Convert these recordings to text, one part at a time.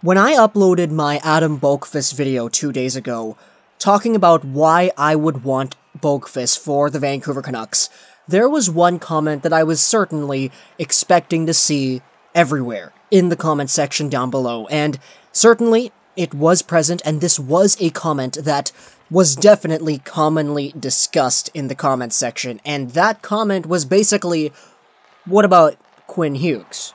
When I uploaded my Adam Boqvist video 2 days ago, talking about why I would want Boqvist for the Vancouver Canucks, there was one comment that I was certainly expecting to see everywhere in the comment section down below, and certainly it was present, and this was a comment that was definitely commonly discussed in the comment section, and that comment was basically, what about Quinn Hughes?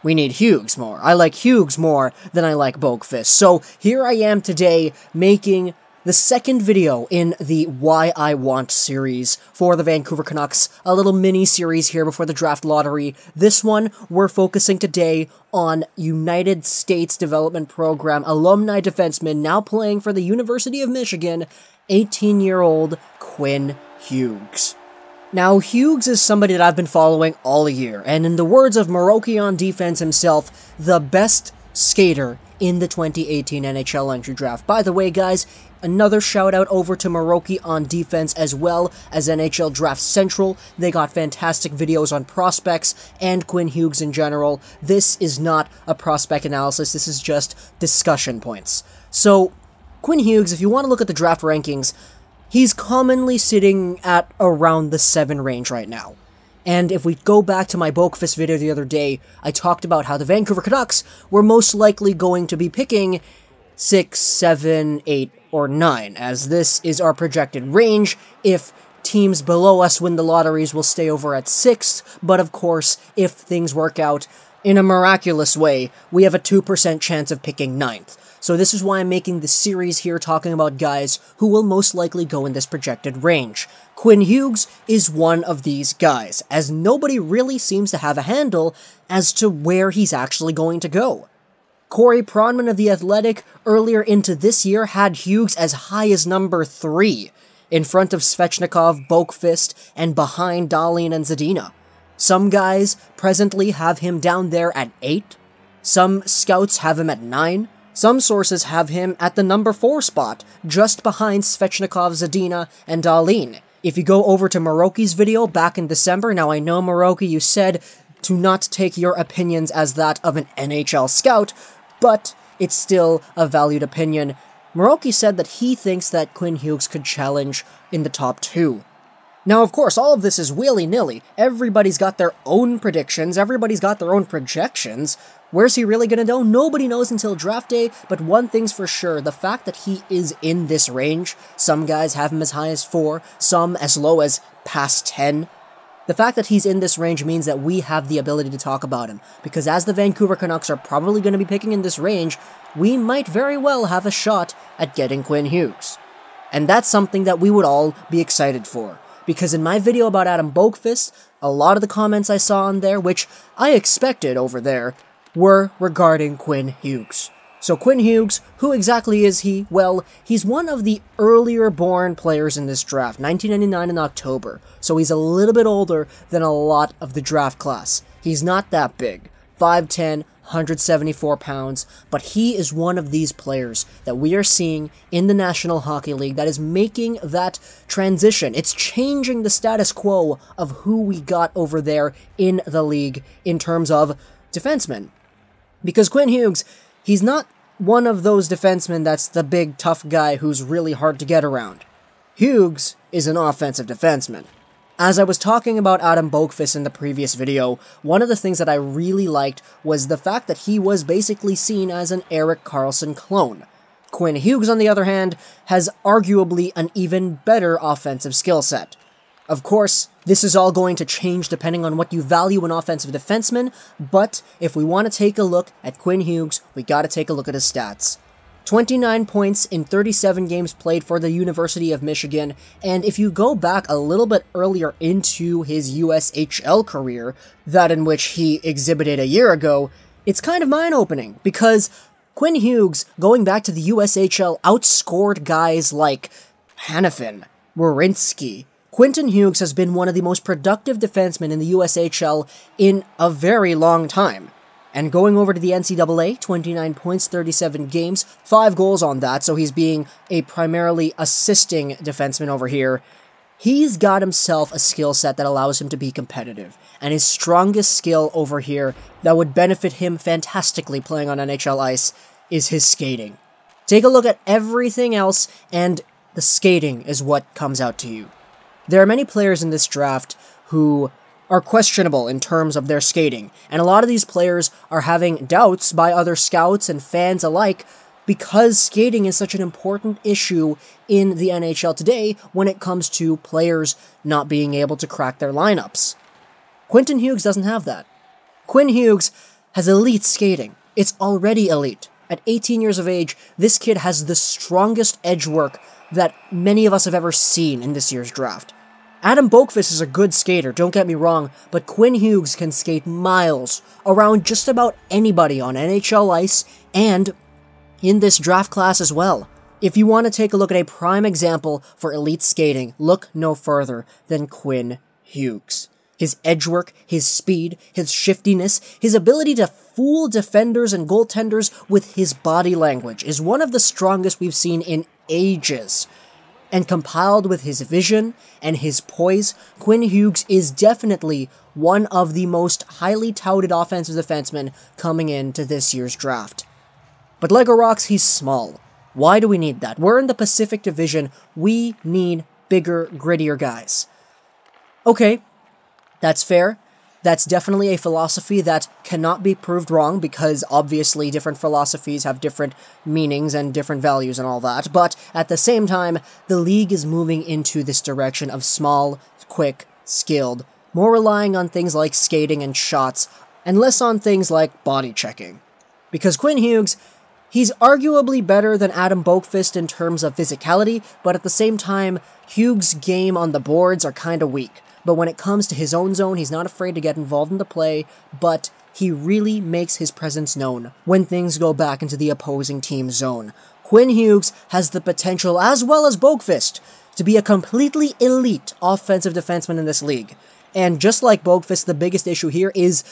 We need Hughes more. I like Hughes more than I like Boqvist. So here I am today making the second video in the Why I Want series for the Vancouver Canucks, a little mini-series here before the draft lottery. This one, we're focusing today on United States Development Program alumni defenseman now playing for the University of Michigan, 18-year-old Quinn Hughes. Now, Hughes is somebody that I've been following all year, and in the words of Maroki on defense himself, the best skater in the 2018 NHL Entry Draft. By the way, guys, another shout out over to Maroki on defense as well as NHL Draft Central. They got fantastic videos on prospects and Quinn Hughes in general. This is not a prospect analysis, this is just discussion points. So, Quinn Hughes, if you want to look at the draft rankings, he's commonly sitting at around the 7 range right now. And if we go back to my Boqvist video the other day, I talked about how the Vancouver Canucks were most likely going to be picking 6, 7, 8, or 9, as this is our projected range. If teams below us win the lotteries, we'll stay over at 6, but of course, if things work out in a miraculous way, we have a 2% chance of picking 9th. So this is why I'm making this series here talking about guys who will most likely go in this projected range. Quinn Hughes is one of these guys, as nobody really seems to have a handle as to where he's actually going to go. Corey Pronman of The Athletic earlier into this year had Hughes as high as number 3, in front of Svechnikov, Boqvist, and behind Dahlin and Zadina. Some guys presently have him down there at 8, some scouts have him at 9, some sources have him at the number 4 spot, just behind Svechnikov, Zadina, and Dahlin. If you go over to Maroki's video back in December, now I know Maroki, you said to not take your opinions as that of an NHL scout, but it's still a valued opinion. Maroki said that he thinks that Quinn Hughes could challenge in the top 2. Now, of course, all of this is willy-nilly. Everybody's got their own predictions, everybody's got their own projections. Where's he really gonna go? Nobody knows until draft day, but one thing's for sure, the fact that he is in this range, some guys have him as high as 4, some as low as past 10, the fact that he's in this range means that we have the ability to talk about him, because as the Vancouver Canucks are probably going to be picking in this range, we might very well have a shot at getting Quinn Hughes. And that's something that we would all be excited for, because in my video about Adam Boqvist, a lot of the comments I saw on there, which I expected over there, were regarding Quinn Hughes. So Quinn Hughes, who exactly is he? Well, he's one of the earlier born players in this draft, 1999 in October, so he's a little bit older than a lot of the draft class. He's not that big, 5'10", 174 pounds, but he is one of these players that we are seeing in the National Hockey League that is making that transition. It's changing the status quo of who we got over there in the league in terms of defensemen. Because Quinn Hughes, he's not one of those defensemen that's the big, tough guy who's really hard to get around. Hughes is an offensive defenseman. As I was talking about Adam Boqvist in the previous video, one of the things that I really liked was the fact that he was basically seen as an Erik Karlsson clone. Quinn Hughes, on the other hand, has arguably an even better offensive skill set. Of course, this is all going to change depending on what you value in offensive defensemen, but if we want to take a look at Quinn Hughes, we gotta take a look at his stats. 29 points in 37 games played for the University of Michigan, and if you go back a little bit earlier into his USHL career, that in which he exhibited a year ago, it's kind of mind-opening, because Quinn Hughes, going back to the USHL, outscored guys like Hanifin, Werenski. Quentin Hughes has been one of the most productive defensemen in the USHL in a very long time. And going over to the NCAA, 29 points, 37 games, 5 goals on that, so he's being a primarily assisting defenseman over here. He's got himself a skill set that allows him to be competitive, and his strongest skill over here that would benefit him fantastically playing on NHL ice is his skating. Take a look at everything else, and the skating is what comes out to you. There are many players in this draft who are questionable in terms of their skating, and a lot of these players are having doubts by other scouts and fans alike because skating is such an important issue in the NHL today when it comes to players not being able to crack their lineups. Quinn Hughes doesn't have that. Quinn Hughes has elite skating. It's already elite. At 18 years of age, this kid has the strongest edge work that many of us have ever seen in this year's draft. Adam Boqvist is a good skater, don't get me wrong, but Quinn Hughes can skate miles around just about anybody on NHL ice and in this draft class as well. If you want to take a look at a prime example for elite skating, look no further than Quinn Hughes. His edge work, his speed, his shiftiness, his ability to fool defenders and goaltenders with his body language is one of the strongest we've seen in ages. And compiled with his vision and his poise, Quinn Hughes is definitely one of the most highly touted offensive defensemen coming into this year's draft. But Lego Rocks, he's small. Why do we need that? We're in the Pacific Division. We need bigger, grittier guys. Okay, that's fair. That's definitely a philosophy that cannot be proved wrong because obviously different philosophies have different meanings and different values and all that, but at the same time, the league is moving into this direction of small, quick, skilled, more relying on things like skating and shots, and less on things like body checking. Because Quinn Hughes, he's arguably better than Adam Boqvist in terms of physicality, but at the same time, Hughes' game on the boards are kinda weak. But when it comes to his own zone, he's not afraid to get involved in the play, but he really makes his presence known when things go back into the opposing team's zone. Quinn Hughes has the potential, as well as Boqvist, to be a completely elite offensive defenseman in this league. And just like Boqvist, the biggest issue here is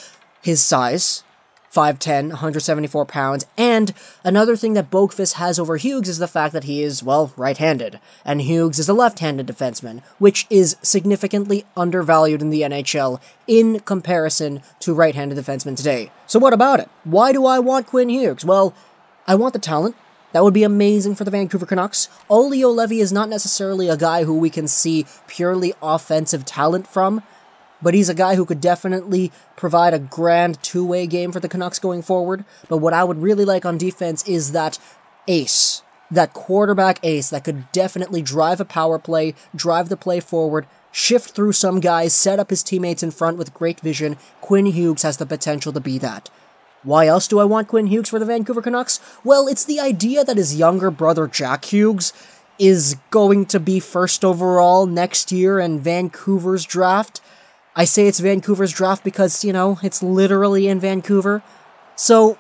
his size. 5'10", 174 pounds, and another thing that Boqvist has over Hughes is the fact that he is, well, right-handed, and Hughes is a left-handed defenseman, which is significantly undervalued in the NHL in comparison to right-handed defensemen today. So what about it? Why do I want Quinn Hughes? Well, I want the talent. That would be amazing for the Vancouver Canucks. Olli Juolevi is not necessarily a guy who we can see purely offensive talent from, but he's a guy who could definitely provide a grand two-way game for the Canucks going forward. But what I would really like on defense is that ace, that quarterback ace that could definitely drive a power play, drive the play forward, shift through some guys, set up his teammates in front with great vision. Quinn Hughes has the potential to be that. Why else do I want Quinn Hughes for the Vancouver Canucks? Well, it's the idea that his younger brother Jack Hughes is going to be first overall next year in Vancouver's draft. I say it's Vancouver's draft because, you know, it's literally in Vancouver. So,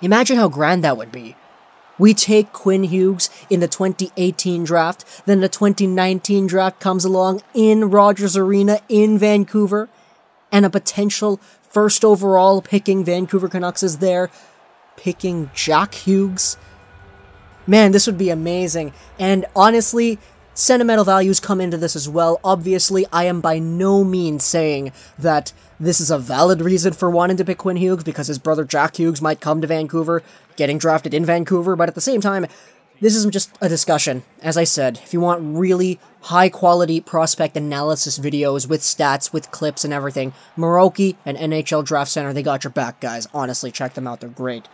imagine how grand that would be. We take Quinn Hughes in the 2018 draft, then the 2019 draft comes along in Rogers Arena in Vancouver, and a potential first overall picking Vancouver Canucks is there, picking Jack Hughes. Man, this would be amazing, and honestly, sentimental values come into this as well. Obviously, I am by no means saying that this is a valid reason for wanting to pick Quinn Hughes because his brother Jack Hughes might come to Vancouver, getting drafted in Vancouver, but at the same time, this is just a discussion. As I said, if you want really high-quality prospect analysis videos with stats, with clips and everything, Meraki and NHL Draft Center, they got your back, guys. Honestly, check them out, they're great.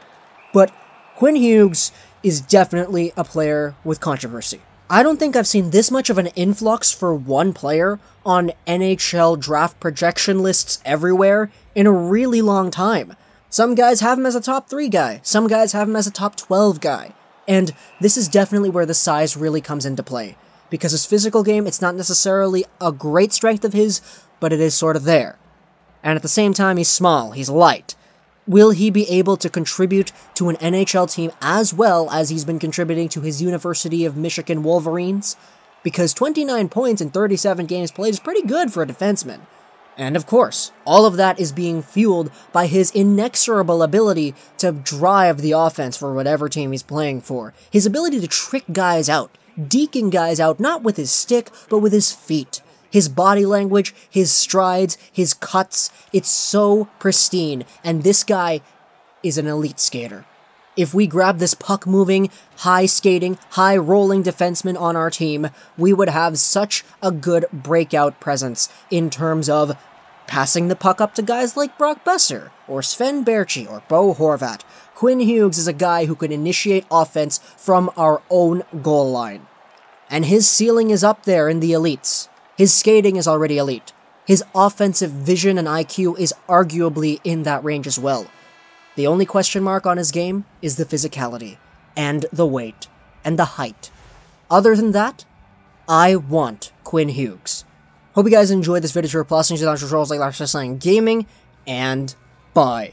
But Quinn Hughes is definitely a player with controversy. I don't think I've seen this much of an influx for one player on NHL draft projection lists everywhere in a really long time. Some guys have him as a top 3 guy, some guys have him as a top 12 guy, and this is definitely where the size really comes into play. Because his physical game, it's not necessarily a great strength of his, but it is sort of there. And at the same time, he's small, he's light. Will he be able to contribute to an NHL team as well as he's been contributing to his University of Michigan Wolverines? Because 29 points in 37 games played is pretty good for a defenseman. And of course, all of that is being fueled by his inexorable ability to drive the offense for whatever team he's playing for. His ability to trick guys out deking guys out not with his stick, but with his feet. His body language, his strides, his cuts, it's so pristine, and this guy is an elite skater. If we grab this puck-moving, high-skating, high-rolling defenseman on our team, we would have such a good breakout presence in terms of passing the puck up to guys like Brock Besser, or Sven Baertschi, or Bo Horvat. Quinn Hughes is a guy who can initiate offense from our own goal line. And his ceiling is up there in the elites. His skating is already elite. His offensive vision and IQ is arguably in that range as well. The only question mark on his game is the physicality, and the weight, and the height. Other than that, I want Quinn Hughes. Hope you guys enjoyed this video. Plus, like, gaming, and bye.